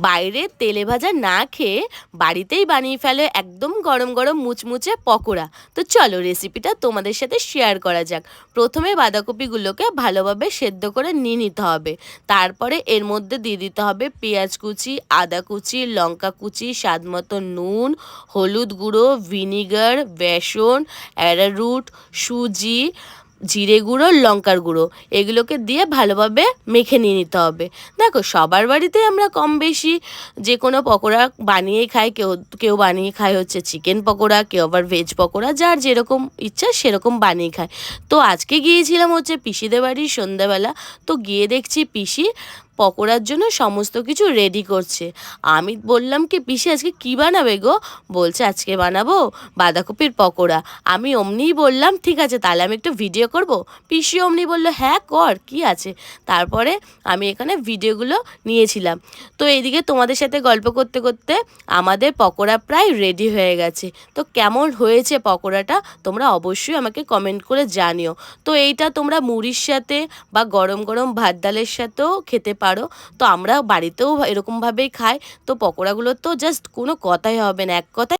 বাইরে তেলে ভাজা না খেয়ে বাড়িতেই বানিয়ে ফেলে একদম গরম গরম মুচমুচে পকোড়া। তো চলো রেসিপিটা তোমাদের সাথে শেয়ার করা যাক। প্রথমে বাঁধাকপিগুলোকে ভালোভাবে সেদ্ধ করে নিয়ে নিতে হবে। তারপরে এর মধ্যে দিয়ে দিতে হবে পেঁয়াজ কুচি, আদা কুচি, লঙ্কা কুচি, স্বাদ মতো নুন, হলুদ গুঁড়ো, ভিনিগার, বেসন, অ্যারারুট, সুজি, জিরে গুঁড়ো, লঙ্কার গুঁড়ো, এগুলোকে দিয়ে ভালোভাবে মেখে নিয়ে নিতে হবে। দেখো সবার বাড়িতে আমরা কম বেশি যে কোনো পকোড়া বানিয়েই খাই। কেউ কেউ বানিয়ে খায় হচ্ছে চিকেন পকোড়া, কেউ আবার ভেজ পকোড়া, যার যেরকম ইচ্ছা সেরকম বানিয়ে খায়। তো আজকে গিয়েছিলাম হচ্ছে পিসিদের বাড়ি সন্ধ্যাবেলা। তো গিয়ে দেখছি পিসি পকোড়ার জন্য সমস্ত কিছু রেডি করছে। আমি বললাম কি পিসি আজকে কী বানাবে গো? বলছে আজকে বানাবো বাঁধাকপির পকোড়া। আমি অমনিই বললাম ঠিক আছে তাহলে আমি একটু ভিডিও করব। পিসি অমনি বলল হ্যাঁ কর, কি আছে। তারপরে আমি এখানে ভিডিওগুলো নিয়েছিলাম। তো এইদিকে তোমাদের সাথে গল্প করতে করতে আমাদের পকোড়া প্রায় রেডি হয়ে গেছে। তো কেমন হয়েছে পকোড়াটা তোমরা অবশ্যই আমাকে কমেন্ট করে জানিও। তো এইটা তোমরা মুড়ির সাথে বা গরম গরম ভাত ডালের সাথেও খেতে পারো। তো আমরা বাড়িতেও এরকমভাবেই খাই। তো পকোড়াগুলো তো জাস্ট কোনো কথাই হবে না, এক কথায়